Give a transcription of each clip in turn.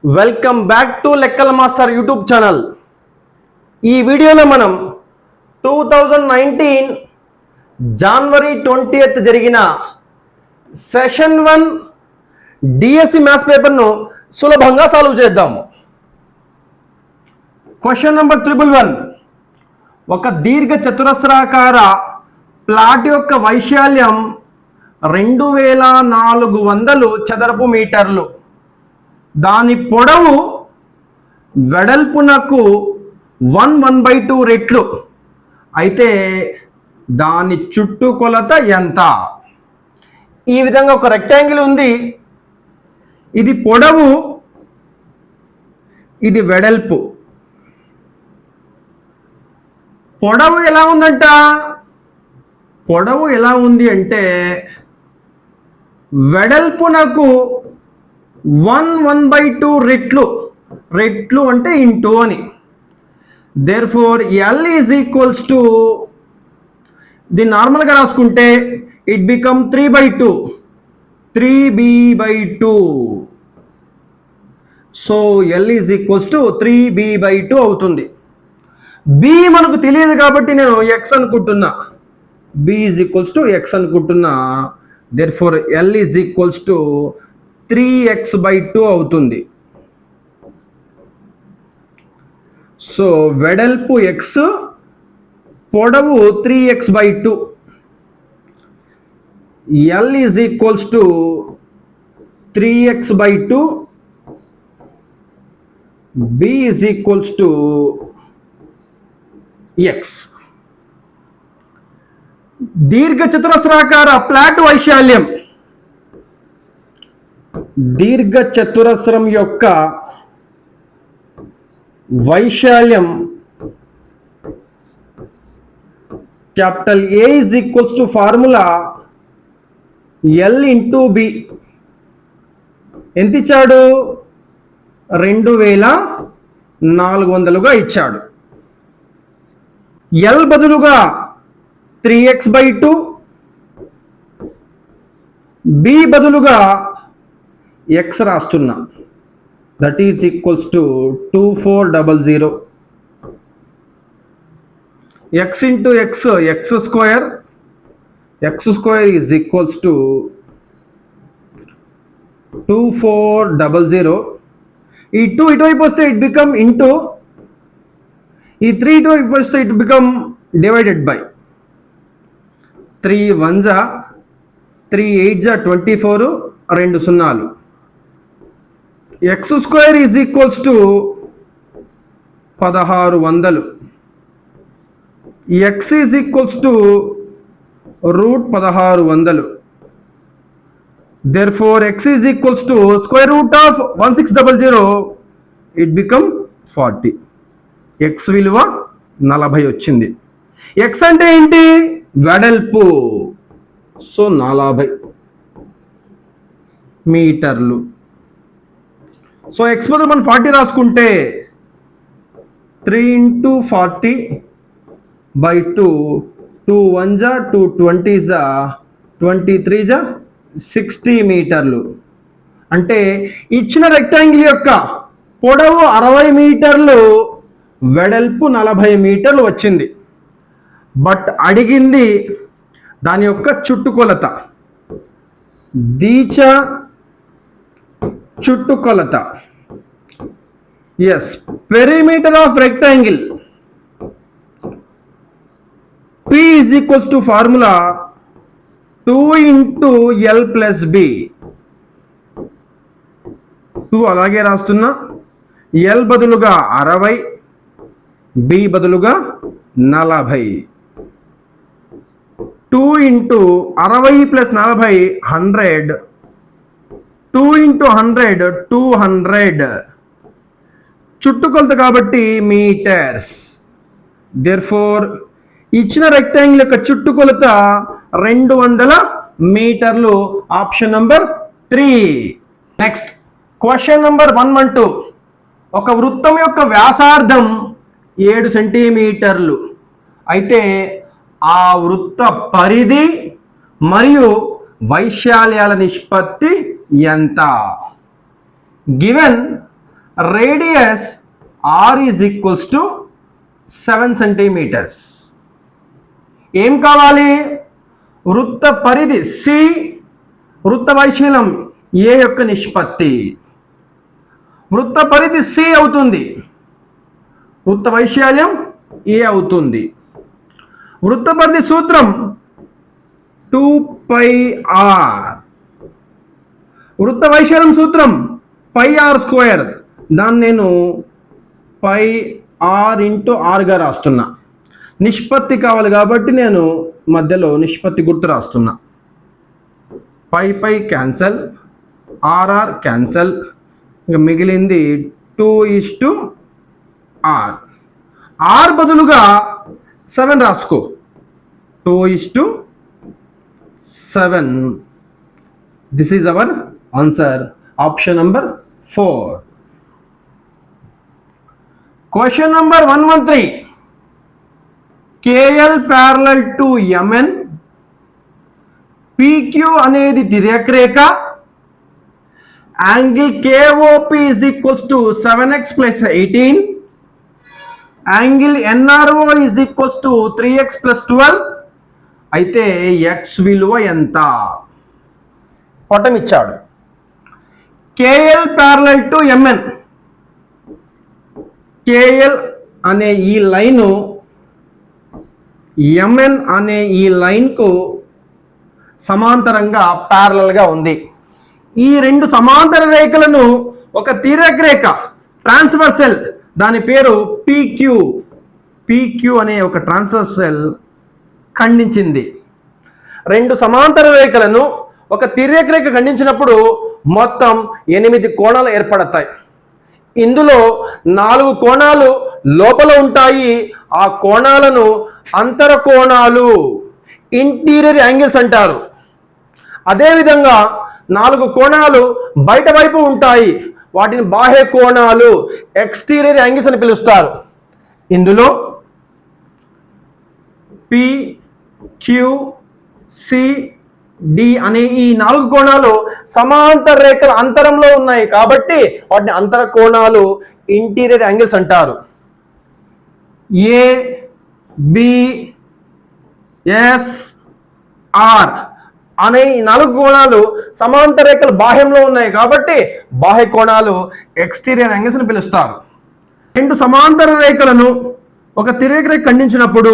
Welcome back to లెక్కల master YouTube channel. ఈ వీడియోలో మనం 2019 జనవరి 20th జరిగిన సెషన్ 1 డిఎస్సి మ్యాథ్స్ పేపర్ను సులభంగా సాల్వ్ చేద్దాము. Question number 111. ఒక దీర్ఘ చతురస్రాకార ప్లాట్ యొక్క వైశాల్యం 2400 చదరపు మీటర్లు. దాని పొడవు వెడల్పునకు 1/2 రెట్లు. అయితే దాని చుట్టుకొలత ఎంత? ఈ విధంగా ఒక రెక్టాంగిల్ ఉంది. ఇది పొడవు, ఇది వెడల్పు. పొడవు ఎలా ఉందంట? పొడవు ఎలా ఉంది అంటే వెడల్పునకు 1/2 రెట్లు. రెట్లు అంటే ఇంటూ అని. Therefore L is equals to, దీన్ని నార్మల్గా రాసుకుంటే it become 3/2, 3b/2. So L is equals to 3b/2 అవుతుంది. బి మనకు తెలియదు కాబట్టి నేను ఎక్స్ అనుకుంటున్నా. B is equals to X అనుకుంటున్నా. Therefore L is equals to 3x/2 అవుతుంది. సో వెడల్పు x, పొడవు 3x/2. L is equals to 3x/2. B is equals to x. దీర్ఘ చతురస్రాకార ప్లాట్ వైశాల్యం, దీర్ఘ చతురస్రం యొక్క వైశాల్యం capital A is equals to formula L into B. ఎంత ఇచ్చాడు? 2400గా ఇచ్చాడు. ఎల్ బదులుగా 3x/2, బి బదులుగా ఎక్స్ రాస్తున్నా. That is equals to 2400. X into X, X square. X square is equals to 2400. ఈ 2 ఇటువైపు వస్తే ఇట్ బికమ్ ఇంటూ, ఈ 3 ఇటువైపు వస్తే it become divided by. 3 1s, 3 8s 24, 2 సున్నాలు. X square is equals to 1600. X is equals to √1600. Therefore X is equals to square root of 1600. It become 40. X విలువ 40 వచ్చింది. X అంటే ఏంటి? వెడల్పు. సో 40 మీటర్లు. సో ఎక్స్ బదులు మనం 40 రాసుకుంటే 3 × 40/2. 2 1s, 2 20s, 23s 60 మీటర్లు. అంటే ఇచ్చిన రెక్టాంగిల్ యొక్క పొడవు 60 మీటర్లు, వెడల్పు 40 మీటర్లు వచ్చింది. బట్ అడిగింది దాని యొక్క చుట్టుకొలత. దీచ చుట్టుకొలత. Yes, perimeter of rectangle P is equals to formula 2 × L + B. 2 అలాగే రాస్తున్నా. L బదులుగా 60, B బదులుగా 40. 2 × 60 + 40 100. 2 × 100 200. చుట్టుకొలత కాబట్టి మీటర్స్. దేర్ఫోర్ ఇచ్చిన రెక్టాంగిల్ యొక్క చుట్టుకొలత 200 మీటర్లు. Option number 3. Next question number 112. ఒక వృత్తం యొక్క వ్యాసార్థం 7 సెంటీమీటర్లు. అయితే ఆ వృత్త పరిధి మరియు వైశాల్యాల నిష్పత్తి ఎంత? Given radius r is equals to 7 centimeters. ఏం కావాలి? వృత్త పరిధి C, వృత్త వైశాల్యం A యొక్క నిష్పత్తి. వృత్త పరిధి C అవుతుంది, వృత్త వైశాల్యం A అవుతుంది. వృత్త పరిధి సూత్రం 2πr. వృత్త వైశాల్యం సూత్రం πr². దాన్ని నేను πr ఇంటూ ఆర్గా రాస్తున్నా. నిష్పత్తి కావాలి కాబట్టి నేను మధ్యలో నిష్పత్తి గుర్తు రాస్తున్నా. పై క్యాన్సల్, ఆర్ఆర్ క్యాన్సల్, ఇంకా మిగిలింది 2:r. r బదులుగా 7 రాసుకో. 2:7. This is our answer, option number 4. Question number 113. KL parallel to MN, PQ అనేది తిర్యక్ angle KOP is equals to 7x plus 18, angle NRO is equals to 3x plus 12. అయితే x విలువ ఎంత? పటం ఇచ్చాడు. KL parallel to MN. KL అనే ఈ line MN అనే ఈ లైన్కు సమాంతరంగా ప్యారలల్గా ఉంది. ఈ రెండు సమాంతర రేఖలను ఒక తిర్యక్ రేఖ ట్రాన్స్వర్సల్, దాని పేరు PQ అనే ఒక ట్రాన్స్వర్సల్ ఖండించింది. రెండు సమాంతర రేఖలను ఒక తిర్యక్ రేఖ ఖండించినప్పుడు మొత్తం 8 కోణాలు ఏర్పడతాయి. ఇందులో 4 కోణాలు లోపల ఉంటాయి. ఆ కోణాలను అంతర కోణాలు, ఇంటీరియర్ యాంగిల్స్ అంటారు. అదేవిధంగా 4 కోణాలు బయట వైపు ఉంటాయి. వాటిని బాహ్య కోణాలు, ఎక్స్టీరియర్ యాంగిల్స్ అని పిలుస్తారు. ఇందులో PQCD అనే ఈ 4 కోణాలు సమాంతర రేఖల అంతరంలో ఉన్నాయి కాబట్టి వాటిని అంతర కోణాలు, ఇంటీరియర్ యాంగిల్స్ అంటారు. ABSR అనే ఈ 4 కోణాలు సమాంతర రేఖలు బాహ్యంలో ఉన్నాయి కాబట్టి బాహ్య కోణాలు, ఎక్స్టీరియర్ యాంగిల్స్ అని పిలుస్తారు. రెండు సమాంతర రేఖలను ఒక తిర్యక్ రేఖ ఖండించినప్పుడు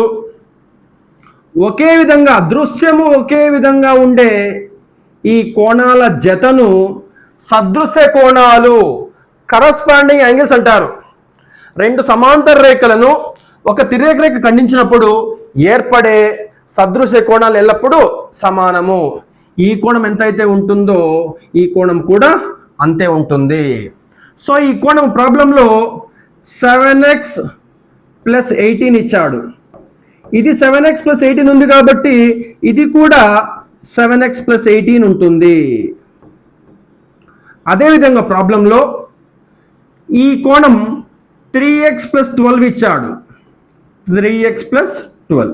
ఒకే విధంగా దృశ్యము ఒకే విధంగా ఉండే ఈ కోణాల జతను సదృశ్య కోణాలు, కరస్పాండింగ్ యాంగిల్స్ అంటారు. రెండు సమాంతర రేఖలను ఒక తిర్యక్ రేఖ ఖండించినప్పుడు ఏర్పడే సదృశ్య కోణాలు ఎల్లప్పుడూ సమానము. ఈ కోణం ఎంతైతే ఉంటుందో ఈ కోణం కూడా అంతే ఉంటుంది. సో ఈ కోణం ప్రాబ్లంలో 7x plus 18 ఇచ్చాడు. ఇది 7x plus 18 ఉంది కాబట్టి ఇది కూడా 7x plus 18 ఉంటుంది. అదేవిధంగా ప్రాబ్లంలో ఈ కోణం 3x plus 12 ఇచ్చాడు. 3x plus 12.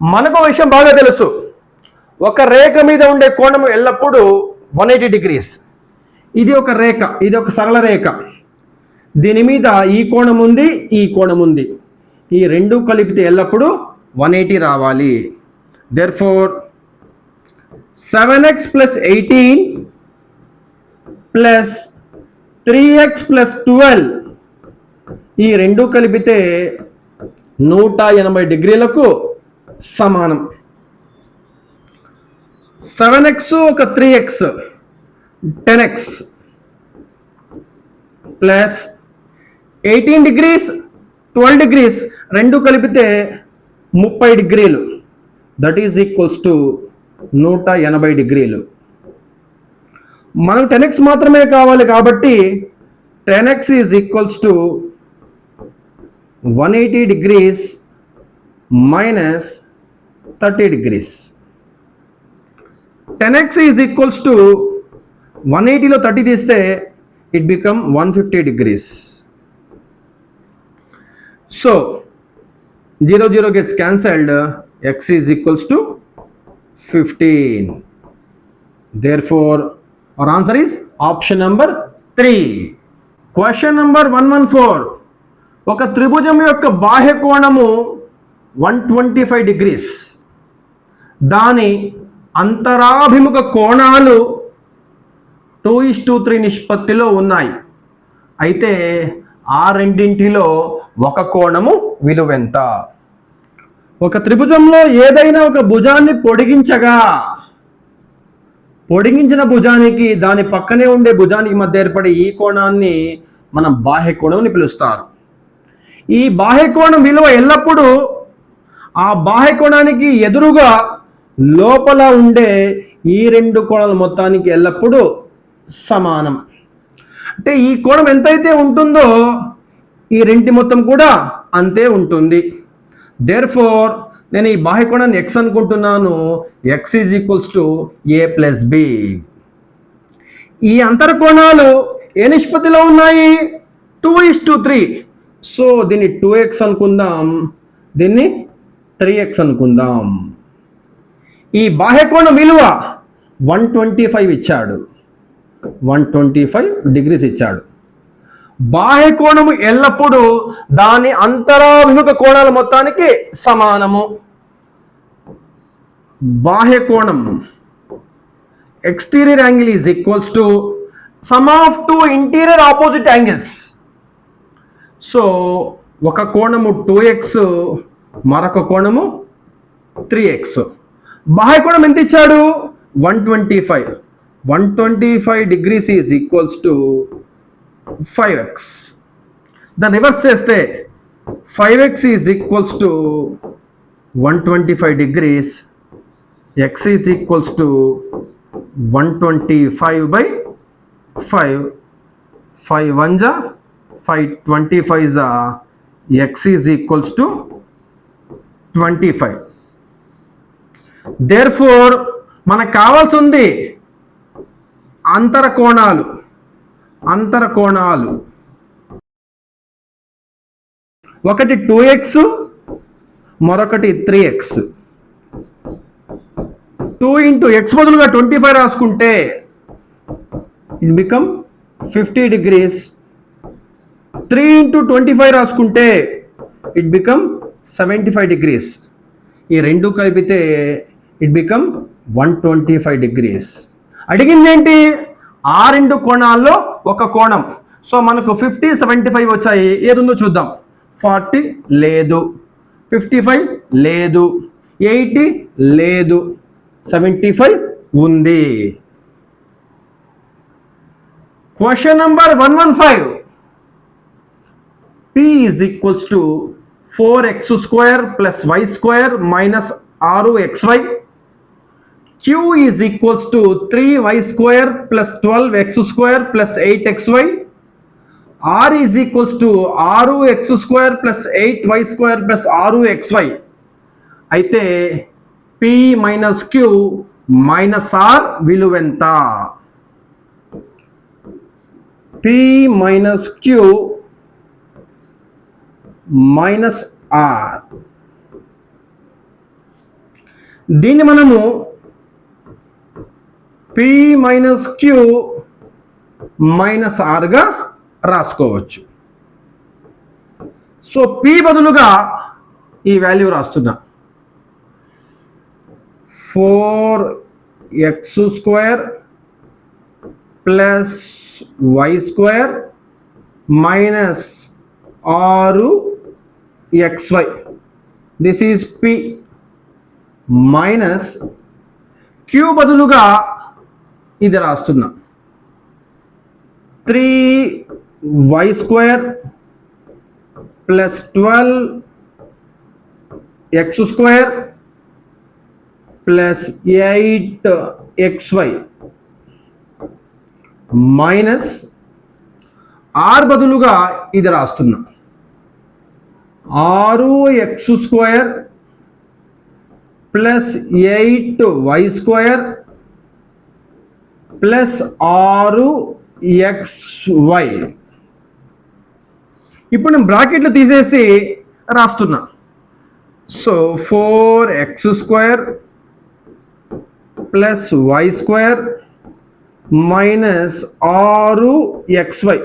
మనకు విషయం బాగా తెలుసు, ఒక రేఖ మీద ఉండే కోణం ఎల్లప్పుడూ 180 degrees. ఇది ఒక రేఖ, ఇది ఒక సరళ రేఖ. దీని మీద ఈ కోణం ఉంది, ఈ కోణం ఉంది. ఈ రెండు కలిపితే ఎల్లప్పుడూ 180 రావాలి. Therefore 7x plus 18 plus 3x plus 12 ఈ రెండు కలిపితే 180 డిగ్రీలకు సమానం. 7x ఒక 3x 10x plus 18 degrees 12 degrees రెండు కలిపితే 30 డిగ్రీలు. దట్ ఈజ్ ఈక్వల్స్ టు 180 డిగ్రీలు. మనం 10x మాత్రమే కావాలి కాబట్టి 10x is equals to 180 degrees minus 30 degrees. 10x is equals to 180లో 30 తీస్తే it become 150 degrees. So 0 0 gets cancelled. X is equals to 15. Therefore our answer is option number 3. Question number 114. ఒక త్రిభుజం యొక్క బాహ్య కోణము 125 డిగ్రీస్, దాని అంతరాభిముఖ కోణాలు 2:3 నిష్పత్తిలో ఉన్నాయి. అయితే ఆ రెండింటిలో ఒక కోణము విలువెంత? ఒక త్రిభుజంలో ఏదైనా ఒక భుజాన్ని పొడిగించిన భుజానికి దాని పక్కనే ఉండే భుజానికి మధ్య ఏర్పడే ఈ కోణాన్ని మనం బాహ్య కోణం అని పిలుస్తారు. ఈ బాహ్య కోణం విలువ ఎల్లప్పుడూ ఆ బాహ్య కోణానికి ఎదురుగా లోపల ఉండే ఈ రెండు కోణాల మొత్తానికి ఎల్లప్పుడూ సమానం. అంటే ఈ కోణం ఎంతైతే ఉంటుందో ఈ రెంటి మొత్తం కూడా అంతే ఉంటుంది. దేర్ఫోర్ నేను ఈ బాహ్య కోణాన్ని x అనుకుంటున్నాను. x is equals to a plus b. ఈ అంతర కోణాలు ఏ నిష్పత్తిలో ఉన్నాయి? 2:3. సో దీన్ని 2x అనుకుందాం, దీన్ని 3x అనుకుందాం. ఈ బాహ్య కోణం విలువ 125 ఇచ్చాడు, 125 డిగ్రీస్ ఇచ్చాడు. బాహ్య కోణము ఎల్లప్పుడూ దాని అంతరాభిముఖ కోణాల మొత్తానికి సమానము. బాహ్య కోణం exterior angle is equals to sum of two interior opposite angles. So ఒక కోణము 2x, మరొక కోణము 3x. బాహ్య కోణం ఎంత ఇచ్చాడు? 125. 125 degrees is equals to 5x. దాన్ని రివర్స్ చేస్తే 5x is equals to 125 degrees. x is equals to 125 by 5. 5 1 ja 5, 25 ja, x is equals to 25. Therefore మనకు కావాల్సింది అంతర కోణాలు. ఒకటి 2x, మరొకటి 3x. 2 into x బదులుగా 25 రాసుకుంటే ఇట్ బికమ్ 50 degrees. 3 into 25 రాసుకుంటే ఇట్ బికమ్ 75 degrees. ఈ రెండు కలిపితే ఇట్ బికమ్ 125 degrees. అడిగింది ఏంటి? ఆ రెండు కోణాల్లో ఒక కోణం. సో మనకు 50, 75 వచ్చాయి. ఏది ఉందో చూద్దాం. 40 లేదు, 55 లేదు, 80 లేదు, 75 ఉంది. Question number 115. P is equals to 4x square plus y square minus 6xy. Q is equals to 3y square plus 12x square plus 8xy. R is equals to 6x square plus 8y square plus 6xy. అయితే P minus Q minus R విలువెంత? P minus Q minus R. దీన్ని మనము P minus Q minus R గా రాసుకోవచ్చు. So P బదులుగా ఈ value రాస్తున్నా. 4x square plus y square minus 6xy. This is P minus Q బదులుగా ఇది రాస్తున్నా. 3y square plus 12x square plus 8xy minus R బదులుగా ఇది రాస్తున్నా. 6x square plus 8y square plus 6xy. ఇప్పుడు నేను బ్రాకెట్లు తీసేసి రాస్తున్నా. So 4x square plus y square minus 6xy.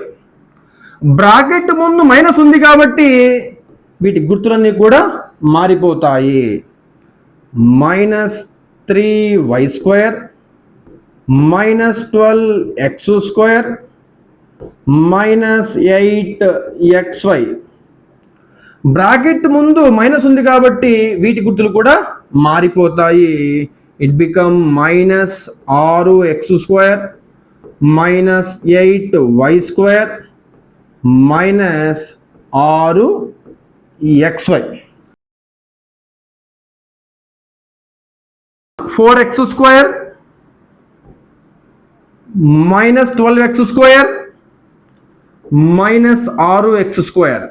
Bracket ముందు మైనస్ ఉంది కాబట్టి వీటి గుర్తులన్నీ కూడా మారిపోతాయి. -3y² -12x² -8xy. బ్రాకెట్ ముందు మైనస్ ఉంది కాబట్టి వీటి గుర్తులు కూడా మారిపోతాయి. It become -6x² -8y² -6xy. 4x² -12x² -6x².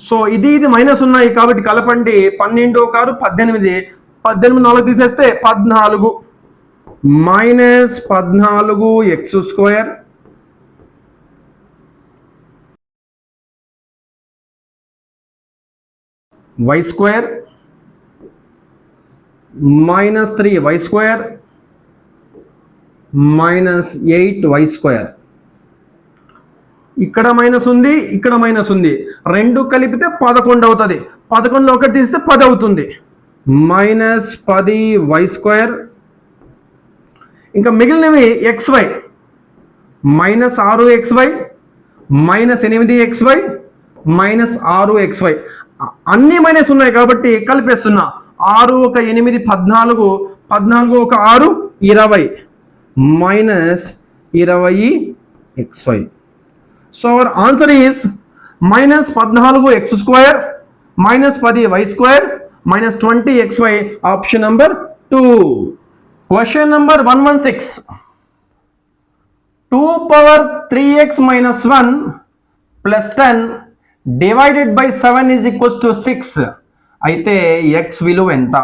So ఇది మైనస్ ఉన్నాయి కాబట్టి కలపండి. 12 × 6 18. 18 4 తీసేస్తే 14 -14x² y² -3y² -8y². ఇక్కడ మైనస్ ఉంది, ఇక్కడ మైనస్ ఉంది, రెండు కలిపితే 11 అవుతుంది. 11లో ఒకటి తీస్తే 10 అవుతుంది. -10y². ఇంకా మిగిలినవి xy -6xy -8xy -6xy. అన్ని మైనస్ ఉన్నాయి కాబట్టి కలిపేస్తున్నా. 6 × 1 8 14, 14 × 6 20 -20xy. So our answer is -14x² -10y² -20xy. Option number 2. Question number 116. 2^3x - 1 + 10 divided by 7 is equals to 6. అయితే x విలువ ఎంత?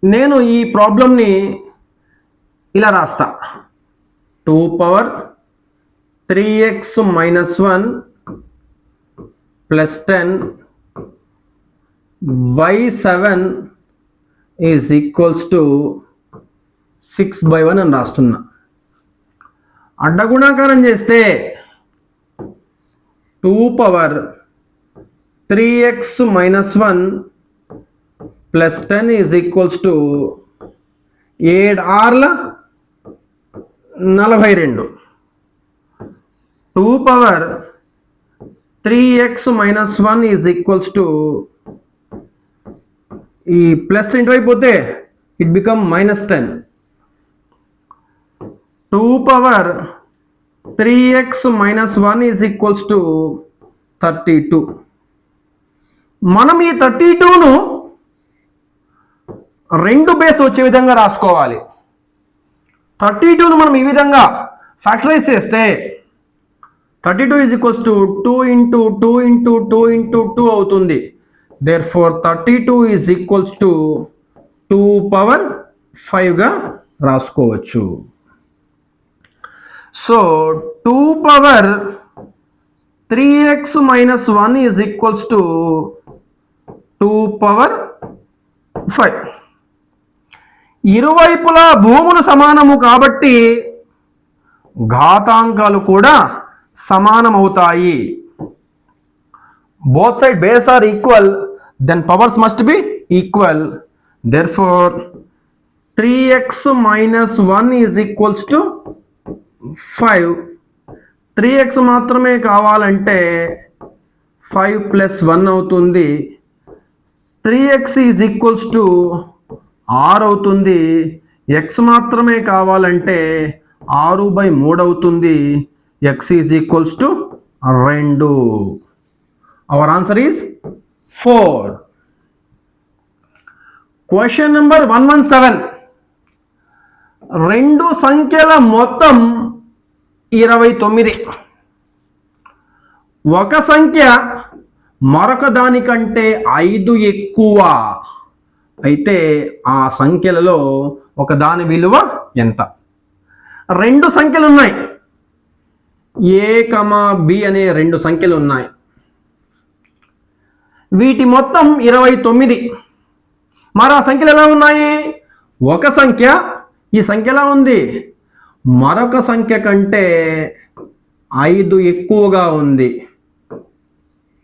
నేను ఈ ప్రాబ్లంని ఇలా రాస్తా. 2^3x - 1 + 10 by 7 is equals to 6/1 అని రాస్తున్నా. అడ్డగుణాకారం చేస్తే 2^3x - 1 + 10 is equals to 7 6 42. 2^3x - 1 is equals to ఈ ప్లస్ ఇంటూ అయిపోతే it become -10. 2^3x - 1 is equals to 32. మనం ఈ 32ను రెండు బేస్ వచ్చే విధంగా రాసుకోవాలి. 32ను మనం ఈ విధంగా ఫ్యాక్టరైజ్ చేస్తే 32 is equals to 2 × 2 × 2 × 2 అవుతుంది. Therefore 32 is equals to 2^5 గా రాసుకోవచ్చు. So 2^3x - 1 is equals to 2^5. ఇరువైపులా భూములు సమానము కాబట్టి ఘాతాంకాలు కూడా సమానమవుతాయి. Both side base are equal, then powers must be equal. Therefore 3x - 1 is equals to 5. 3x మాత్రమే కావాలంటే 5 + 1 అవుతుంది. 3x is equals to 6 అవుతుంది. x మాత్రమే కావాలంటే 6/3 అవుతుంది. x is equals to 2. Our answer is 4. Question number 117. రెండు సంఖ్యల మొత్తం 29. ఒక సంఖ్య మరొక దానికంటే 5 ఎక్కువ అయితే ఆ సంఖ్యలలో ఒక దాని విలువ ఎంత? రెండు సంఖ్యలు ఉన్నాయి. a, b అనే రెండు సంఖ్యలు ఉన్నాయి. వీటి మొత్తం 29. మరి ఆ సంఖ్యలు ఎలా ఉన్నాయి? ఒక సంఖ్య ఈ సంఖ్య ఎలా ఉంది? మరొక సంఖ్య కంటే 5 ఎక్కువగా ఉంది.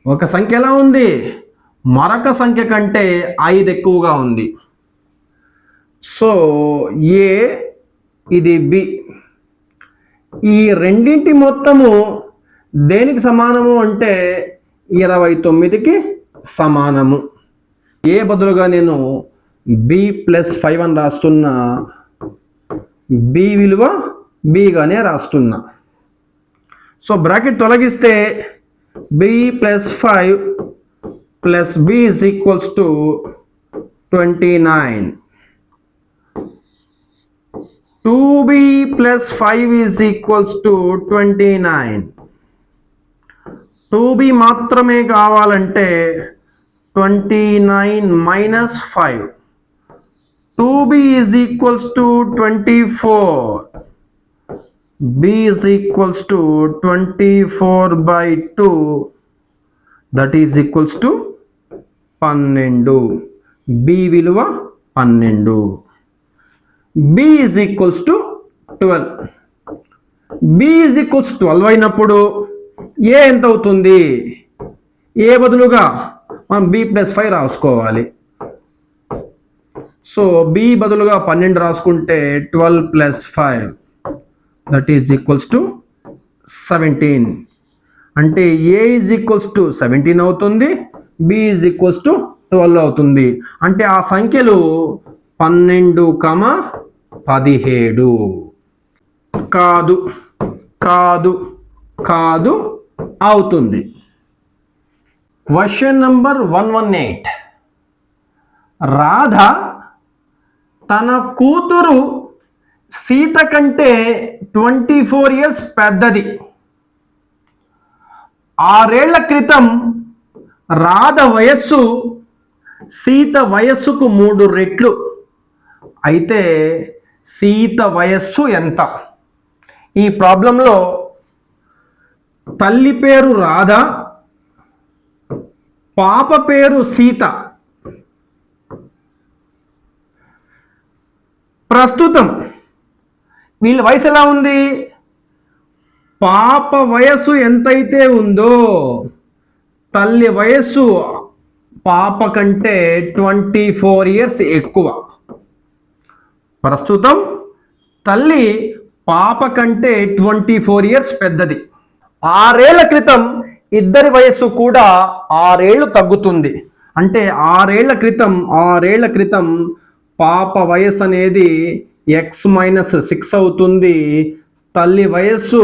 ఒక సంఖ్య ఎలా ఉంది? మరొక సంఖ్య కంటే 5 ఎక్కువగా ఉంది. సో ఏ, ఇది బి. ఈ రెండింటి మొత్తము దేనికి సమానము అంటే 29కి సమానము. ఏ బదులుగా నేను b+5 అని రాస్తున్నా, బి విలువ బిగానే రాస్తున్నా. సో బ్రాకెట్ తొలగిస్తే b+5 plus b is equals to 29. 2b plus 5 is equals to 29. 2b మాత్రమే కావాలంటే 29 minus 5. 2b is equals to 24. b is equals to 24/2. That is equals to 12. b విలువ 12. b is equals to 12. b is equals to 12 అయినప్పుడు a ఎంత అవుతుంది? a బదులుగా మనం b+5 రాసుకోవాలి. So b బదులుగా 12 రాసుకుంటే 12 + 5 దట్ ఈజ్ ఈక్వల్స్ టు 17. అంటే a ఈజ్ ఈక్వల్స్ టు 17 అవుతుంది, b ఈజ్ ఈక్వల్స్ టు 12 అవుతుంది. అంటే ఆ సంఖ్యలు 12, 17 కాదు కాదు కాదు అవుతుంది. Question number 118. రాధ తన కూతురు సీత కంటే 24 years పెద్దది. 6 ఏళ్ల క్రితం రాధ వయస్సు సీత వయస్సుకు 3 రెట్లు. అయితే సీత వయస్సు ఎంత? ఈ ప్రాబ్లంలో తల్లి పేరు రాధ, పాప పేరు సీత. ప్రస్తుతం వీళ్ళ వయసు ఎలా ఉంది? పాప వయస్సు ఎంతైతే ఉందో తల్లి వయస్సు పాప కంటే 24 years ఎక్కువ. ప్రస్తుతం తల్లి పాప కంటే 24 years పెద్దది. 6 ఏళ్ల క్రితం ఇద్దరి వయస్సు కూడా 6 ఏళ్ళు తగ్గుతుంది. అంటే 6 ఏళ్ల క్రితం పాప వయస్సు అనేది x-6 అవుతుంది. తల్లి వయస్సు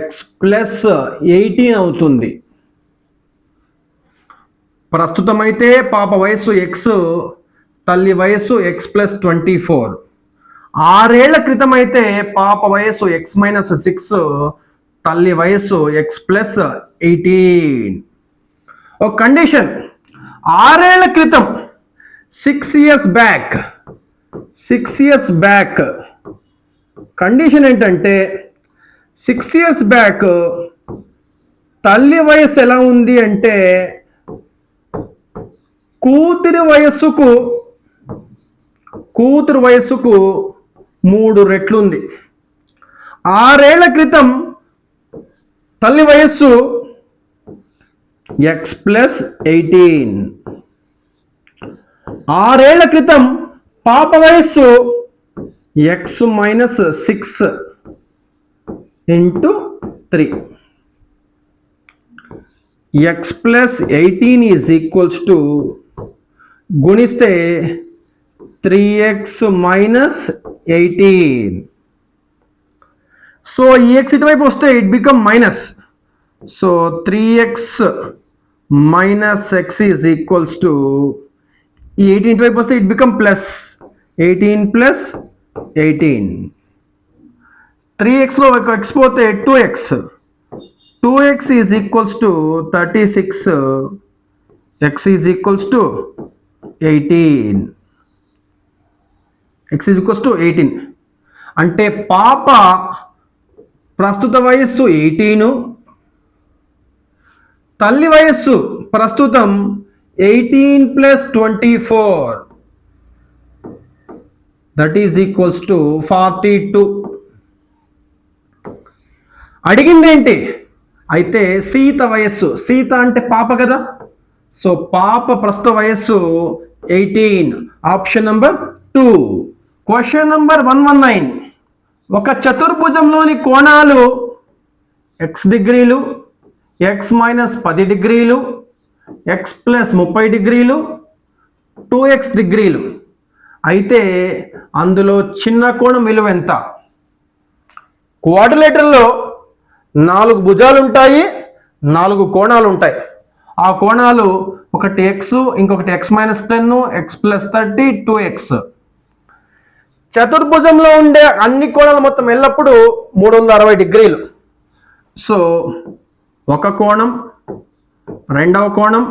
x+18 అవుతుంది. ప్రస్తుతం అయితే పాప వయస్సు x, తల్లి వయస్సు x+24. 6 ఏళ్ల క్రితం అయితే పాప వయస్సు x-6, తల్లి వయస్సు x+18. ఒక కండిషన్, 6 ఏళ్ల క్రితం 6 years బ్యాక్ కండిషన్ ఏంటంటే 6 years బ్యాక్ తల్లి వయస్సు ఎలా ఉంది అంటే కూతురు వయస్సుకు 3 రెట్లు ఉంది. 6 ఏళ్ల క్రితం తల్లి వయస్సు x+18. 6 ఏళ్ల క్రితం పాప వయస్సు x-6 × 3. x+18 is equals to గుణిస్తే 3x - 18. సో ఈ x ఇటువైపు వస్తే it become minus. So 3x - x is equals to ఈ 18 ఇటువైపు వస్తే ఇట్ బికమ్ ప్లస్. 18 + 18. 3xలో ఒక x పోతే 2x. 2x is equals to 36. x is equals to 18. x is equals to 18. అంటే పాప ప్రస్తుత వయస్సు 18, తల్లి వయస్సు ప్రస్తుతం 18 + 24. That is equals to 42. అడిగింది ఏంటి? అయితే సీత వయస్సు, సీత అంటే పాప కదా, సో పాప ప్రస్తుత వయస్సు 18, ఆప్షన్ నంబర్ 2. Question number 119. ఒక చతుర్భుజంలోని కోణాలు x డిగ్రీలు, x మైనస్ 10 డిగ్రీలు, x ప్లస్ 30 డిగ్రీలు, 2x డిగ్రీలు. అయితే అందులో చిన్న కోణం విలువ ఎంత? క్వాడ్రిలేటర్లో 4 భుజాలు ఉంటాయి, 4 కోణాలు ఉంటాయి. ఆ కోణాలు ఒకటి x, ఇంకొకటి x minus 10, x plus 30, 2x. చతుర్భుజంలో ఉండే అన్ని కోణాలు మొత్తం ఎల్లప్పుడూ 360 డిగ్రీలు. సో ఒక కోణం, రెండవ కోణం,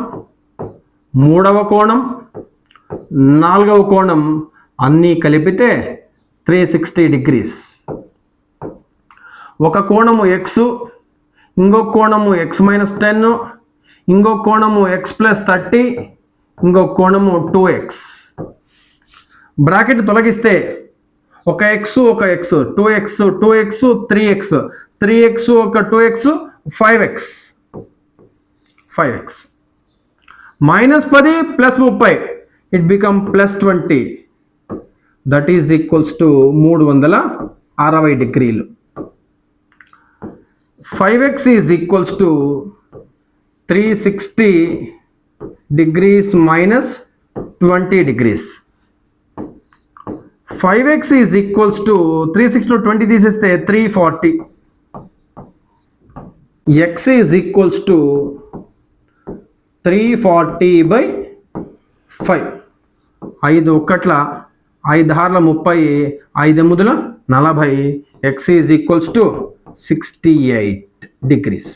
మూడవ కోణం, నాలుగవ కోణం అన్నీ కలిపితే 360 డిగ్రీస్. ఒక కోణము x, ఇంకొక కోణము x మైనస్ 10, ఇంకొక కోణము x ప్లస్ 30, ఇంకొక కోణము 2x. బ్రాకెట్ తొలగిస్తే ఒక x, ఒక x, 2x, 2x, 3x, 3x, ఒక 2x, 5x. Minus 10 plus 30, it become plus 20, that is equals to 360 డిగ్రీలు. 5x is equals to 360 degrees minus 20 degrees. 5x is equals to 360 20 తీసేస్తే 340. x is equals to 340/5. 5 ఒకట్ల 5 హార్ల 30, 5 ఎనిమిదిల 40. x is equals to 68 degrees.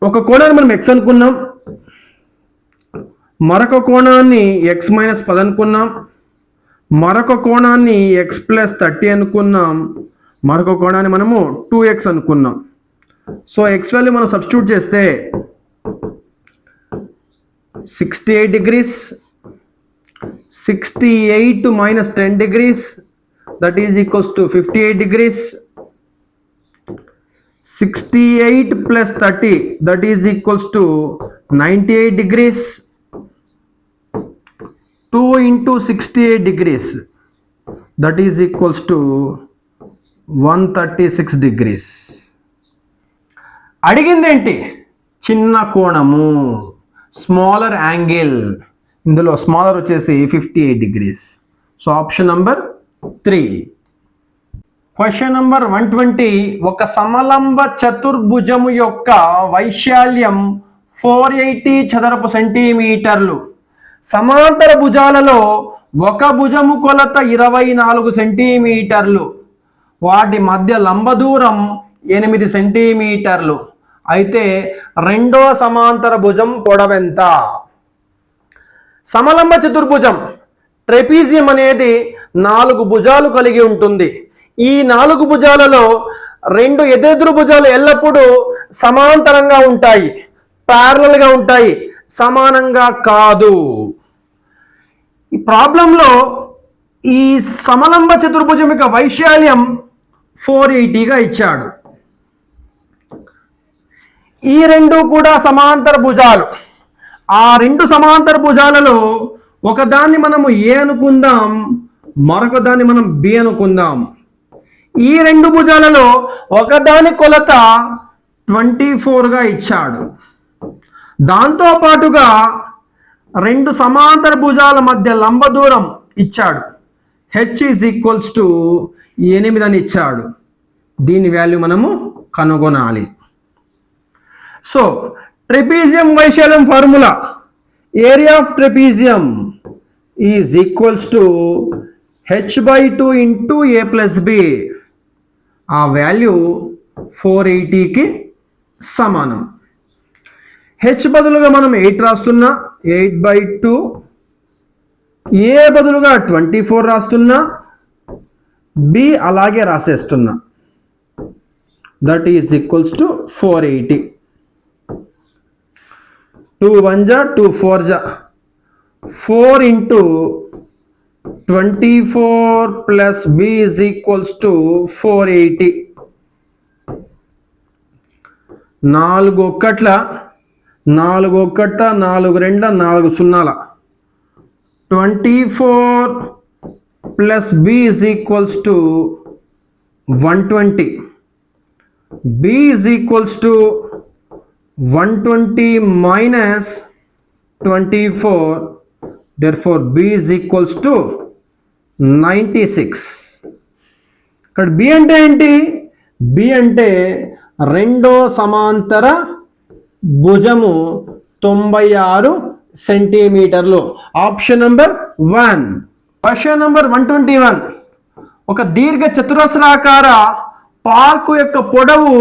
ఒక కోణాన్ని మనం x అనుకున్నాం, మరొక కోణాన్ని x minus 10 అనుకున్నాం, మరొక కోణాన్ని x ప్లస్ 30 అనుకున్నాం, మరొక కోణాన్ని మనము 2x అనుకున్నాం. సో x వాల్యూ మనం సబ్స్టిట్యూట్ చేస్తే 68 degrees, 68 minus 10 degrees, that is equals to 58 degrees. 68 plus 30, that is equals to 98 degrees. 2 into 68 degrees, that is equals to 136 degrees. అడిగింది ఏంటి? చిన్న కోణము, స్మాలర్ యాంగిల్. ఇందులో స్మాలర్ వచ్చేసి 58 degrees. So option number 3. Question number 120. ఒక సమలంబ చతుర్భుజము యొక్క వైశాల్యం 480 చదరపు సెంటీమీటర్లు. సమాంతర భుజాలలో ఒక భుజము కొలత 24 సెంటీమీటర్లు, వాటి మధ్య లంబ దూరం 8 సెంటీమీటర్లు. అయితే రెండో సమాంతర భుజం పొడవెంత? సమలంబ చతుర్భుజం ట్రెపీజియం అనేది 4 భుజాలు కలిగి ఉంటుంది. ఈ 4 భుజాలలో 2 ఎదురెదురు భుజాలు ఎల్లప్పుడూ సమాంతరంగా ఉంటాయి, ప్యారలల్ గా ఉంటాయి, సమానంగా కాదు. ఈ ప్రాబ్లంలో ఈ సమలంబ చతుర్భుజం యొక్క వైశాల్యం 480గా ఇచ్చాడు. ఈ రెండు కూడా సమాంతర భుజాలు. ఆ 2 సమాంతర భుజాలలో ఒకదాన్ని మనము A అనుకుందాం, మరొక దాన్ని మనం B అనుకుందాం. ఈ 2 భుజాలలో ఒకదాని కొలత 24గా ఇచ్చాడు. దాంతో పాటుగా 2 సమాంతర భుజాల మధ్య లంబ దూరం ఇచ్చాడు. h ఈజ్ ఈక్వల్స్ టు 8 అని ఇచ్చాడు. దీని వాల్యూ మనము కనుగొనాలి. సో ట్రెపీజియం వైశాల్యం formula, area of trapezium is equals to h/2 into a plus b. ఆ వాల్యూ 480కి సమానం. h బదులుగా మనం 8 రాస్తున్నా, 8/2. a బదులుగా 24 రాస్తున్నా, b అలాగే రాసేస్తున్నా. That is equals to 480. 2 1 జా 2 4 జా 4 into 24 plus b is equals to 480. 4 ఒక్కట్ల 4 ఒక్కట 4 రెండ్ల 4 సున్నాల 24 plus b is equals to 120. b is equals to 120 minus 24. Therefore b is equals to 96. ఇక్కడ b అంటే ఏంటి? b అంటే రెండో సమాంతర భుజము 96 సెంటీమీటర్లు. Option number 1. Question number 121. ఒక దీర్ఘ చతురస్రాకార పార్కు యొక్క పొడవు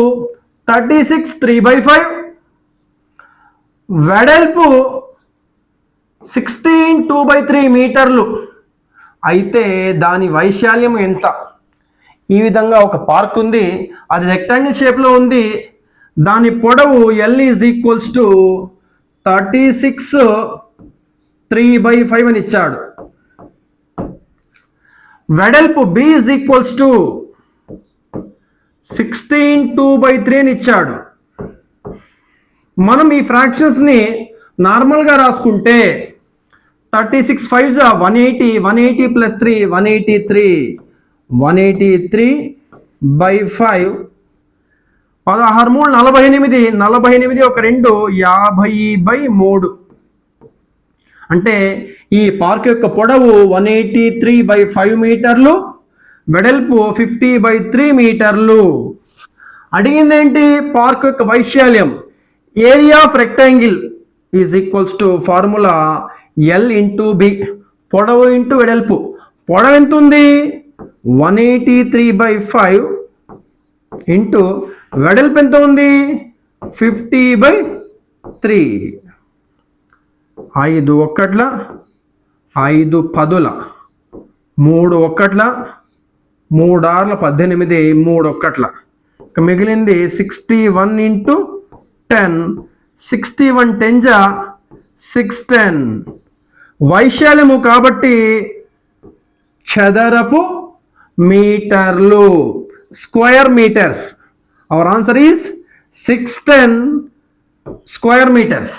36 3/5, వెడల్పు 16 2/3 మీటర్లు అయితే దాని వైశాల్యం ఎంత? ఈ విధంగా ఒక పార్క్ ఉంది, అది రెక్టాంగిల్ షేప్లో ఉంది, దాని పొడవు L ఈజ్ ఈక్వల్స్ టు 36 3/5 అని ఇచ్చాడు. వెడల్పు b ఈజ్ ఈక్వల్స్ టు 16 2/3 అని ఇచ్చాడు. మనం ఈ ఫ్రాక్షన్స్ని నార్మల్గా రాసుకుంటే 36 5 180, 180 plus 3 183, 183/5, 16 3 48, 48 ఒక 2 50/3. అంటే ఈ పార్క్ యొక్క పొడవు 183/5 మీటర్లు, వెడల్పు 50/3 మీటర్లు. అడిగింది ఏంటి? పార్క్ యొక్క వైశాల్యం. Area of rectangle is equals to formula L into B, పొడవు ఇంటూ వెడల్పు. పొడవు ఎంత ఉంది? 183/5 ఇంటూ వెడల్పు ఎంత ఉంది? 50/3. 5 ఒక్కట్ల 5 పదుల 3 ఒక్కట్ల 3 6 18, 3 ఒక్కట్ల. ఇక మిగిలింది 61 ఇంటూ 10, 61 10 610. వైశాల్యము కాబట్టి చదరపు మీటర్లు, square metres. Our answer is 610 square metres.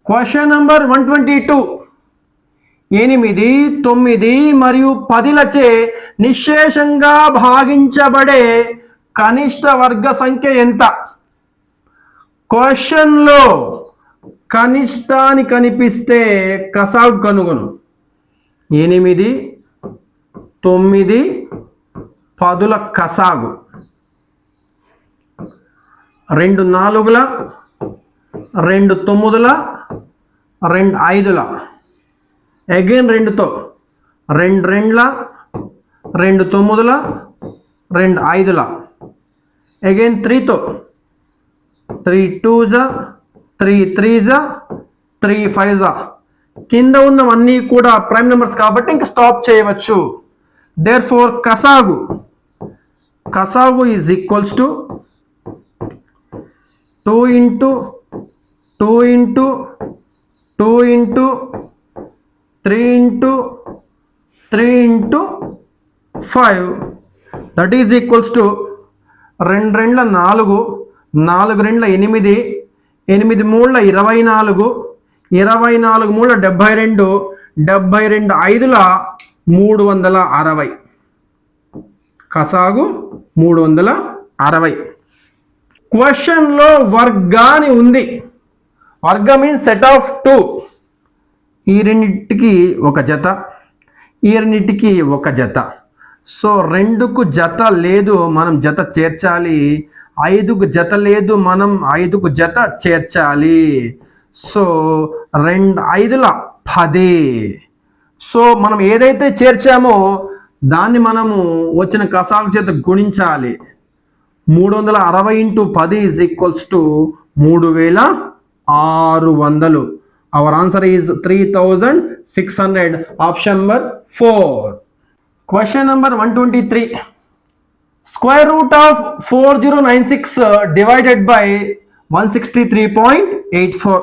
Question number 122. 8 9 మరియు 10లచే నిశ్శేషంగా భాగించబడే కనిష్ట వర్గ సంఖ్య ఎంత? క్వశ్చన్లో కనిష్టాన్ని కనిపిస్తే కసాగు కనుగొను. 8 9 10ల కసాగు 2 4ల 2 9ల 2 5ల, అగైన్ 2తో 2 2ల 2 9ల 2 5ల, అగైన్ 3తో 3 2s 3 3s 3 5s. కింద ఉన్నవన్నీ కూడా ప్రైమ్ నెంబర్స్ కాబట్టి ఇంకా స్టాప్ చేయవచ్చు. దేర్ఫోర్ కసాగు is equals to 2 into 2 into 2 into 3 into 3 into 5, that is equals to 2 2 4, 4 2 8, 8 3 24, 24 3 72, 72 5ల 360. కసాగు 360. క్వశ్చన్లో వర్గాని ఉంది. వర్గ మీన్స్ సెట్ ఆఫ్ 2. ఈ రెండింటికి ఒక జత, ఈ రెండింటికి ఒక జత. సో 2కు జత లేదు, మనం జత చేర్చాలి. 5కు జత లేదు, మనం 5కు జత చేర్చాలి. సో 2 5ల 10. సో మనం ఏదైతే చేర్చామో దాన్ని మనము వచ్చిన కసాగు చేత గుణించాలి. 360 into 10 is equals to 3600. Our answer is 3600. Option number 4. Question number 123. Square root of 4096 divided by 163.84.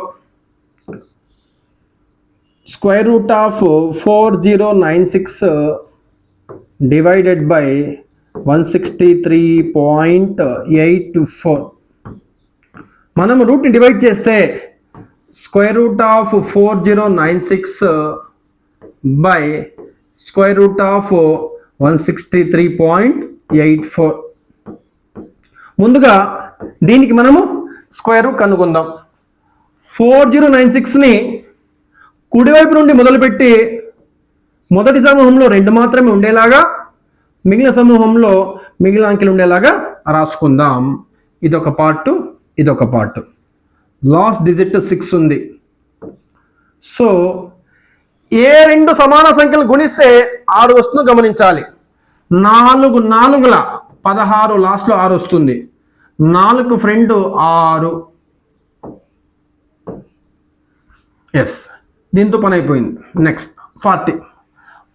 Square root of 4096 divided by 163.84. మనం రూట్ని డివైడ్ చేస్తే square root of 4096 by square root of 163.84. ముందుగా దీనికి మనము స్క్వేర్ రూట్ కనుక్కుందాం. 4096ని కుడివైపు నుండి మొదలుపెట్టి మొదటి సమూహంలో 2 మాత్రమే ఉండేలాగా, మిగిలిన సమూహంలో మిగిలిన అంకెలు ఉండేలాగా రాసుకుందాం. ఇదొక పార్ట్, ఇదొక పార్ట్. లాస్ట్ డిజిట్ 6 ఉంది. సో ఏ 2 సమాన సంఖ్యలు గుణిస్తే 6 వస్తుందో గమనించాలి. 4 4ల 16, లాస్ట్లో 6 వస్తుంది. 4 ఫ్రెండ్ 6. ఎస్, దీంతో పని అయిపోయింది. నెక్స్ట్ 40.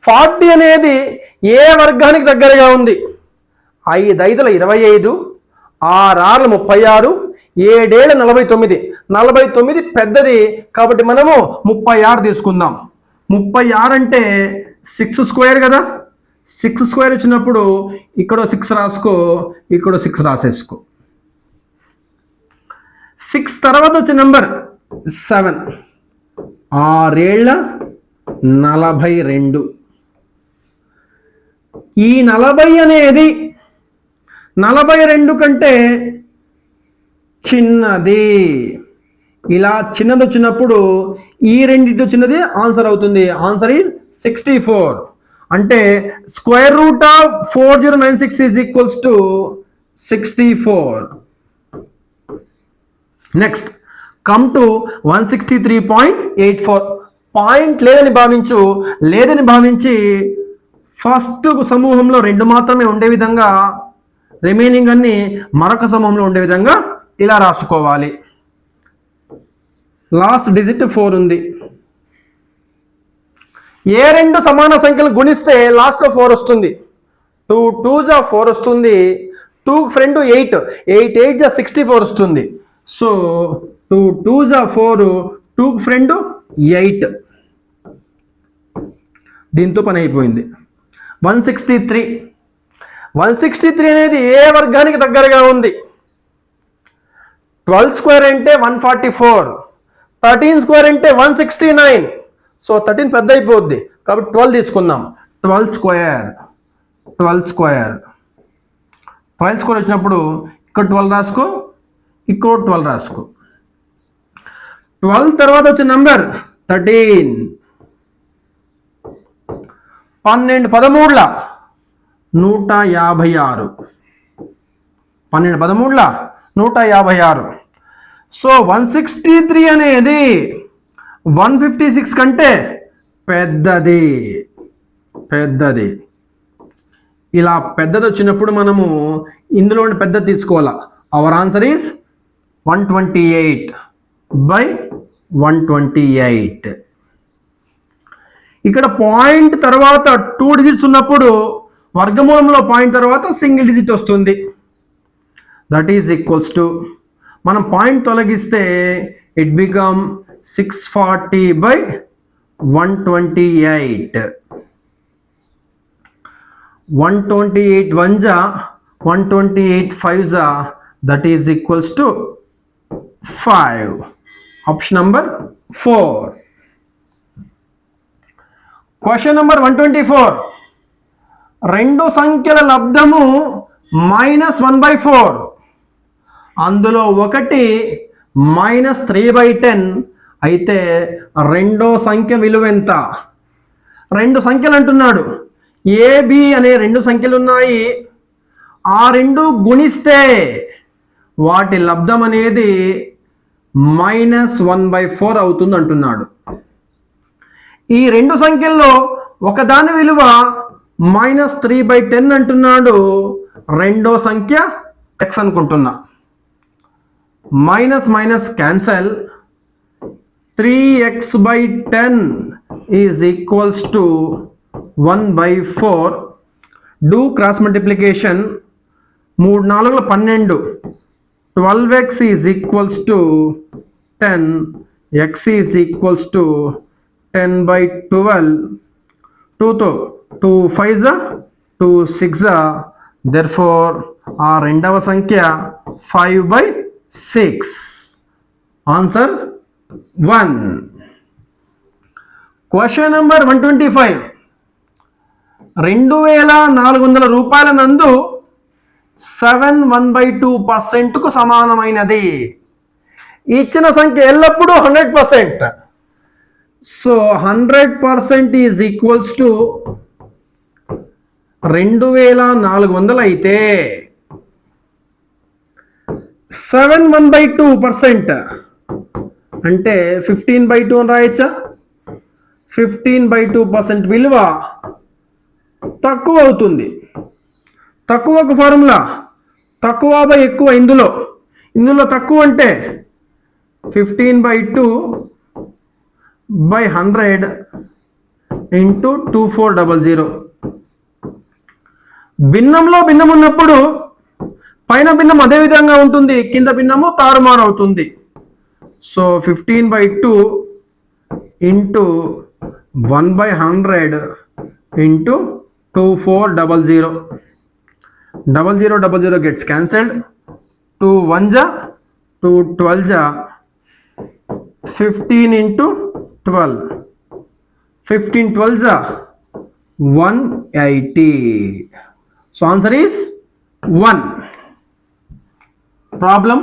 40 అనేది ఏ వర్గానికి దగ్గరగా ఉంది? 5 5ల 25, 6 6ల 36, 7 7ల 49. 49 పెద్దది కాబట్టి మనము 36 తీసుకుందాం. 36 అంటే 6 స్క్వేర్ కదా. 6 స్క్వేర్ వచ్చినప్పుడు ఇక్కడ 6 రాసుకో, ఇక్కడ 6 రాసేసుకో. 6 తర్వాత వచ్చే నెంబర్ 7. 6 7ల 42. ఈ 40 అనేది 42 కంటే చిన్నది. ఇలా చిన్నది వచ్చినప్పుడు ఈ రెండింటి చిన్నది ఆన్సర్ అవుతుంది. Answer is 64. అంటే square root of 4096 is equals to 64. Next come to 163.84. Point లేదని భావించి ఫస్ట్ సమూహంలో 2 మాత్రమే ఉండే విధంగా, రిమైనింగ్ అన్ని మరొక సమూహంలో ఉండే విధంగా ఇలా రాసుకోవాలి. లాస్ట్ డిజిట్ 4 ఉంది. ఏ 2 సమాన సంఖ్యలు గుణిస్తే లాస్ట్లో 4 వస్తుంది? 2 2 4 వస్తుంది. 2 ఫ్రెండ్ 8, 8 8 64 వస్తుంది. So 2 2 4, 2 friend 8. దీంతో పని అయిపోయింది. 163. 163 అనేది ఏ వర్గానికి దగ్గరగా ఉంది? 12 స్క్వేర్ అంటే 144, 13 స్క్వేర్ అంటే 169. సో 13 పెద్ద అయిపోద్ది కాబట్టి 12 తీసుకుందాం. 12 స్క్వేర్ వచ్చినప్పుడు ఇక్కడ 12 రాసుకో, ఇక్కడ 12 రాసుకో. 12 తర్వాత వచ్చే నంబర్ 13. 12 13ల 156. 12 13ల 156. సో 163 అనేది 156 కంటే పెద్దది. ఇలా పెద్దది వచ్చినప్పుడు మనము ఇందులో పెద్దది తీసుకోవాలా. Our answer is 128/128. ఇక్కడ పాయింట్ తర్వాత 2 డిజిట్స్ ఉన్నప్పుడు వర్గమూలంలో పాయింట్ తర్వాత సింగిల్ డిజిట్ వస్తుంది. దట్ ఈజ్ ఈక్వల్స్ టు, మనం పాయింట్ తొలగిస్తే it become 640/128. 128 1 128 5 that is equals to 5. Option number 4. Question number 124. 2 సంఖ్యల లబ్ధము -1/4. అందులో ఒకటి -3/10 అయితే రెండో సంఖ్య విలువ ఎంత? 2 సంఖ్యలు అంటున్నాడు. ఏబి అనే 2 సంఖ్యలు ఉన్నాయి. ఆ 2 గుణిస్తే వాటి లబ్ధం అనేది -1/4 అవుతుంది అంటున్నాడు. ఈ 2 సంఖ్యల్లో ఒకదాని విలువ -3/10 అంటున్నాడు. రెండో సంఖ్య x అనుకుంటున్నా. Minus cancel. 3x/10 is equals to 1/4. Do cross multiplication. 3 4 12. 12x is equals to 10. x is equals to 10/12 2తో 2 5 2 6 therefore ఆ రెండవ సంఖ్య 5/6. ఆన్సర్ 1. Question number 125. 2400 రూపాయల నందు 7 1/2%కు సమానమైనది. ఇచ్చిన సంఖ్య ఎల్లప్పుడూ 100%. సో 100% ఈజ్ ఈక్వల్స్ టు 2400 అయితే 7 1/2% అంటే 15/2 అని రాయచ్చా? 15/2% విలువ తక్కువ అవుతుంది. తక్కువకు ఫార్ములా తక్కువ బై ఎక్కువ. ఇందులో తక్కువ అంటే 15/2/100 ఇంటూ 2400. భిన్నంలో భిన్నం ఉన్నప్పుడు పైన భిన్నం అదే విధంగా ఉంటుంది, కింద భిన్నము తారుమారు అవుతుంది. So 15/2 into 1/100 into 2400. 0000 gets cancelled. 2 1 2 12 15 into 12. 15 12 180. So answer is 1. Problem: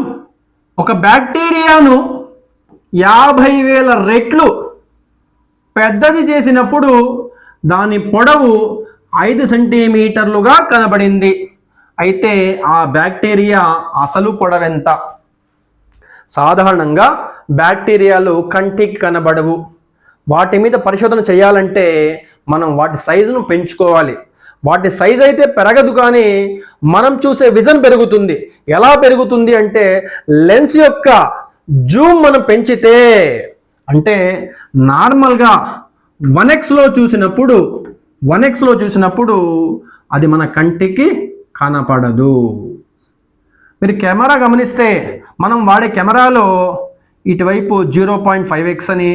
ఒక బ్యాక్టీరియాను 50,000 రెట్లు పెద్దది చేసినప్పుడు దాని పొడవు 5 సెంటీమీటర్లుగా కనబడింది. అయితే ఆ బ్యాక్టీరియా అసలు పొడవెంత? సాధారణంగా బ్యాక్టీరియాలు కంటికి కనబడవు. వాటి మీద పరిశోధన చేయాలంటే మనం వాటి సైజును పెంచుకోవాలి. వాటి సైజ్ అయితే పెరగదు, కానీ మనం చూసే విజన్ పెరుగుతుంది. ఎలా పెరుగుతుంది అంటే లెన్స్ యొక్క జూమ్ మనం పెంచితే, అంటే నార్మల్గా 1xలో చూసినప్పుడు అది మన కంటికి కనపడదు. మీరు కెమెరా గమనిస్తే మనం వాడే కెమెరాలో ఇటువైపు 0.5x అని,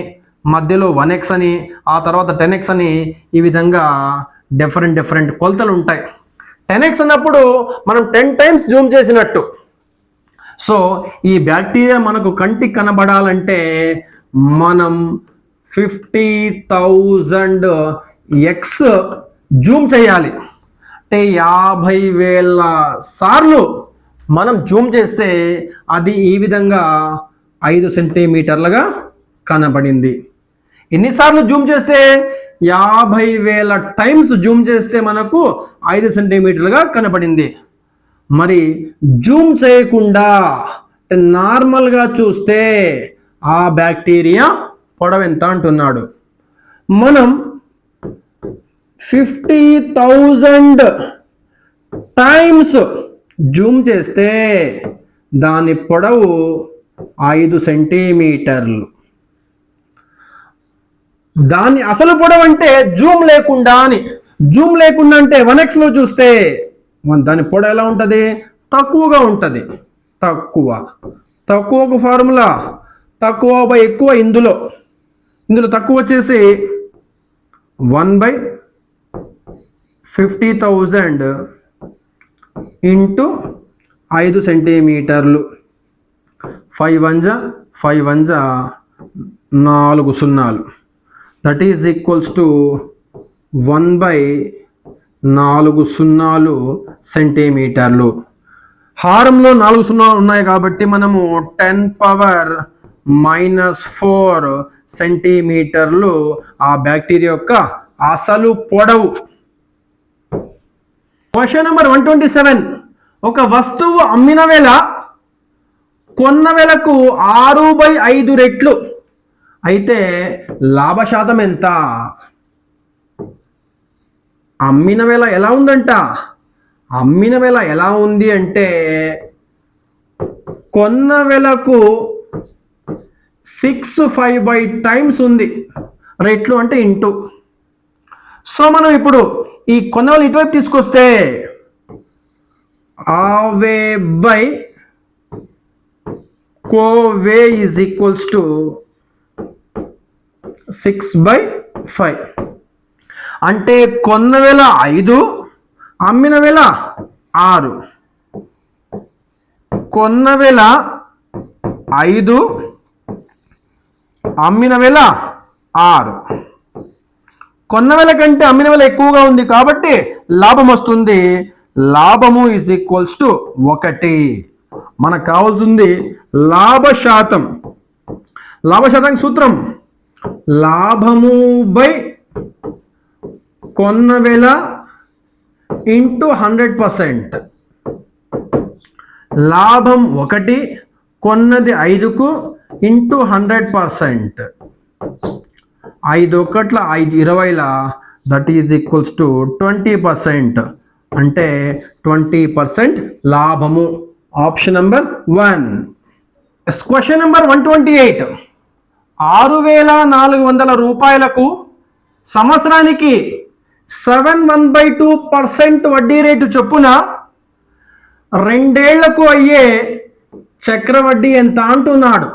మధ్యలో 1x అని, ఆ తర్వాత 10x అని, ఈ విధంగా డిఫరెంట్ కొలతలు ఉంటాయి. 10x అన్నప్పుడు మనం 10 times జూమ్ చేసినట్టు. సో ఈ బ్యాక్టీరియా మనకు కంటికి కనబడాలంటే మనం 50,000 x జూమ్ చేయాలి. అంటే 50,000 సార్లు మనం జూమ్ చేస్తే అది ఈ విధంగా 5 సెంటీమీటర్లుగా కనబడింది. ఎన్నిసార్లు జూమ్ చేస్తే? 50,000 టైమ్స్ జూమ్ చేస్తే మనకు 5 సెంటీమీటర్లుగా కనబడింది. మరి జూమ్ చేయకుండా నార్మల్గా చూస్తే ఆ బ్యాక్టీరియా పొడవు ఎంత అంటున్నాడు. మనం 50,000 టైమ్స్ జూమ్ చేస్తే దాని పొడవు 5 సెంటీమీటర్లు. దాని అసలు పొడవు అంటే జూమ్ లేకుండా అని. జూమ్ లేకుండా అంటే 1xలో చూస్తే దాని పొడవు ఎలా ఉంటుంది? తక్కువగా ఉంటుంది. తక్కువకు ఫార్ములా తక్కువ బై ఎక్కువ. ఇందులో తక్కువ వచ్చేసి 1/50,000 ఇంటూ 5 సెంటీమీటర్లు. 5 1 5 1 4 సున్నాలు. దట్ ఈజ్ ఈక్వల్స్ టు 1/4 సెంటీమీటర్లు. హారంలో 4 సున్నాలు ఉన్నాయి కాబట్టి మనము 10⁻⁻4 సెంటీమీటర్లు ఆ బ్యాక్టీరియా యొక్క అసలు పొడవు. Question number 127. ఒక వస్తువు అమ్మిన వేళ కొన్న వేళకు 6/5 రెట్లు అయితే లాభశాతం ఎంత? అమ్మిన వేళ ఎలా ఉందంట? అమ్మిన వేళ ఎలా ఉంది అంటే కొన్న వేళకు 6/5 టైమ్స్ ఉంది. రెట్లు అంటే ఇంటూ. సో మనం ఇప్పుడు ఈ కొన్న వేళ ఇటువైపు తీసుకొస్తే ఆవే by Kovai is equals to 6/5 అంటే కొన్న వేల 5, అమ్మిన వేల 6. కొన్న వేల 5, అమ్మిన వేల 6. కొన్న వేల కంటే అమ్మిన వేల ఎక్కువగా ఉంది కాబట్టి లాభం వస్తుంది. లాభము ఈజ్ ఈక్వల్స్ టు 1. మనకు కావాల్సింది లాభ శాతం. లాభ శాతానికి సూత్రం లాభము బై కొన్న వేల ఇంటూ 100%. లాభం 1, కొన్నది 5కు ఇంటూ 100%. 5 1 5 20ల దట్ ఈజ్ ఈక్వల్స్ టు 20%. అంటే 20% లాభము. Option number 1. Question number 128. 6,400 రూపాయలకు సంవత్సరానికి 7/1/2% వడ్డీ రేటు చొప్పున 2 ఏళ్లకు అయ్యే చక్రవడ్డీ ఎంత అంటున్నాడు.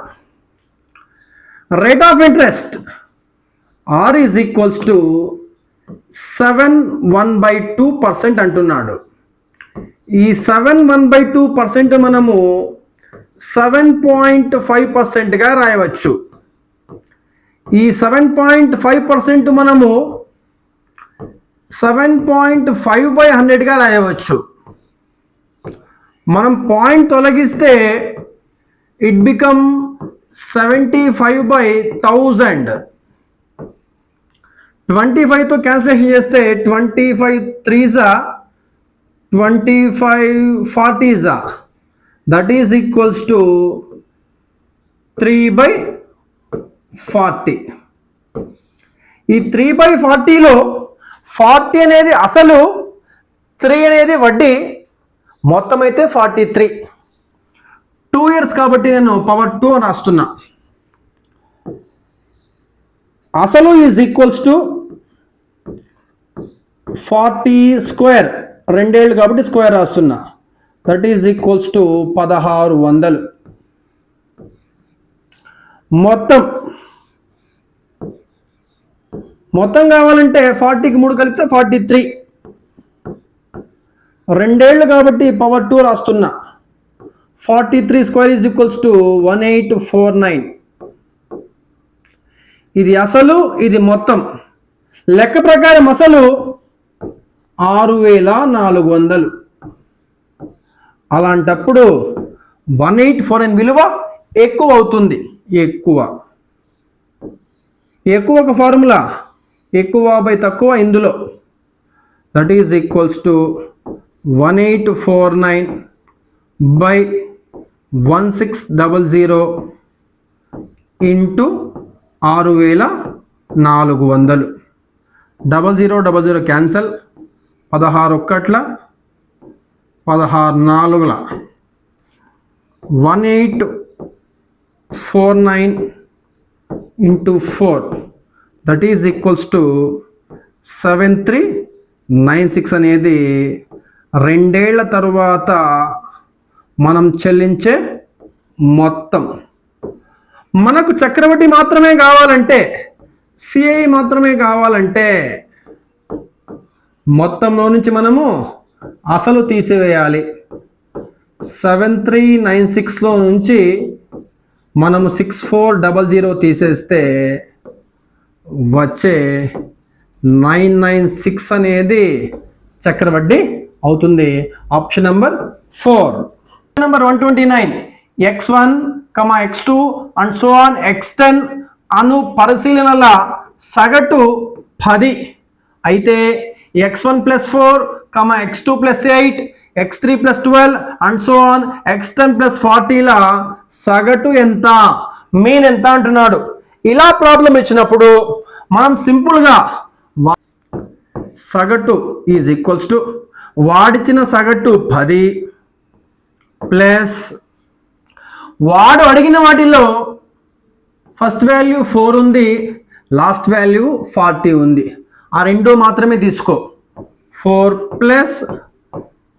Rate of interest R is equals to 7/1/2% అంటున్నాడు. ఈ 7/1/2% మనము 7.5%గా రాయవచ్చు. ఈ 7.5% మనము 7.5/100గా రాయవచ్చు. మనం పాయింట్ తొలగిస్తే ఇట్ బికమ్ 75/1000. 25తో క్యాన్సిలేషన్ చేస్తే 25 3s 25 40s that is equals to 3/40. ఈ 3/40లో 40 అనేది అసలు, 3 అనేది వడ్డీ, మొత్తం అయితే 43. 2 years కాబట్టి నేను పవర్ 2 అని రాస్తున్నా. అసలు ఈజ్ ఈక్వల్స్ టు 40 స్క్వేర్, 2 ఏళ్ళు కాబట్టి స్క్వేర్ రాస్తున్నా. That is equals to 1600. మొత్తం కావాలంటే 40కి 3 కలిపితే 43. 2 ఏళ్ళు కాబట్టి పవర్ 2 రాస్తున్నా. 43 స్క్వేర్ ఈజ్ ఈక్వల్స్ టు 1849. ఇది అసలు, ఇది మొత్తం. లెక్క ప్రకారం అసలు 6,400. అలాంటప్పుడు 184 విలువ ఎక్కువ అవుతుంది. ఎక్కువ ఒక ఫార్ములా, ఎక్కువ బై తక్కువ ఇందులో. That is equals to 1849/1600 into 6,400. 0000 cancel. 16 1 16 4 1849 into 4 that is equals to 7396 అనేది 2 ఏళ్ల తరువాత మనం చెల్లించే మొత్తం. మనకు చక్రవడ్డీ మాత్రమే కావాలంటే, సిఐ మాత్రమే కావాలంటే మొత్తంలో నుంచి మనము అసలు తీసివేయాలి. 7396లో నుంచి మనము 6400 తీసేస్తే వచ్చే 996 అనేది చక్రవడ్డీ అవుతుంది. Option number 4. Number 129. x1, x2 and so on x10 అను పరిశీలనల సగటు 10 అయితే x1 + 4, x2 + 8, x3 + 12 and so on x10 + 40ల సగటు ఎంత, మీన్ ఎంత అంటున్నాడు. ఇలా ప్రాబ్లం ఇచ్చినప్పుడు మనం సింపుల్గా సగటు ఈజ్ ఈక్వల్స్ టు వాడిచ్చిన సగటు 10 ప్లస్ వాడు అడిగిన వాటిల్లో ఫస్ట్ వాల్యూ 4 ఉంది, లాస్ట్ వాల్యూ 40 ఉంది. ఆ రెండు మాత్రమే తీసుకో. 4 +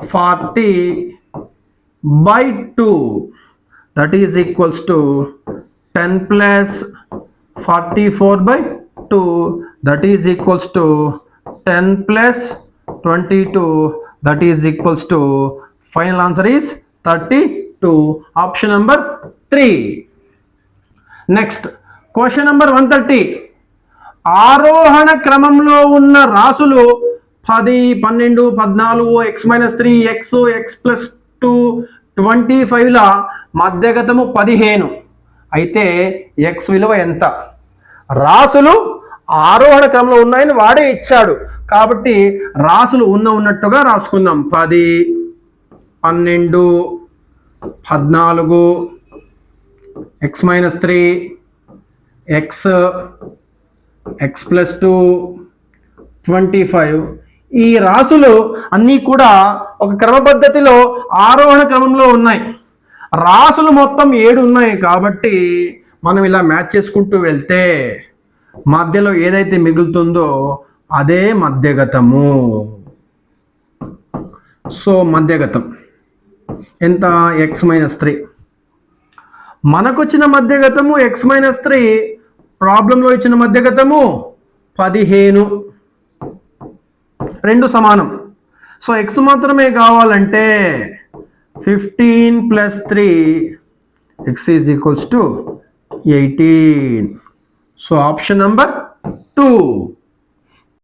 40/2 that is equals to 10 + 44/2 that is equals to 10 plus 22 that is equals to final answer is 32. Option number 3. Next question number 130. ఆరోహణ క్రమంలో ఉన్న రాసులు 10, 12, 14, x-3, x+2, 25ల మధ్యగతము 15. అయితే x విలువ ఎంత? రాసులు ఆరోహణ క్రమంలో ఉన్నాయని వాడే ఇచ్చాడు కాబట్టి రాసులు ఉన్నట్టుగా రాసుకుందాం. 10, 12, 14, x-3, x+2, 25 ఈ రాసులు అన్నీ కూడా ఒక క్రమ పద్ధతిలో ఆరోహణ క్రమంలో ఉన్నాయి. రాసులు మొత్తం 7 ఉన్నాయి కాబట్టి మనం ఇలా మ్యాచ్ చేసుకుంటూ వెళ్తే మధ్యలో ఏదైతే మిగులుతుందో అదే మధ్యగతము. సో మధ్యగతం ఎంత? x-3. మనకు వచ్చిన మధ్యగతము x-3, ప్రాబ్లంలో ఇచ్చిన మధ్యగతము 15. రెండు సమానం. సో x మాత్రమే కావాలంటే 15 + 3 x is equals to 18. So option number 2.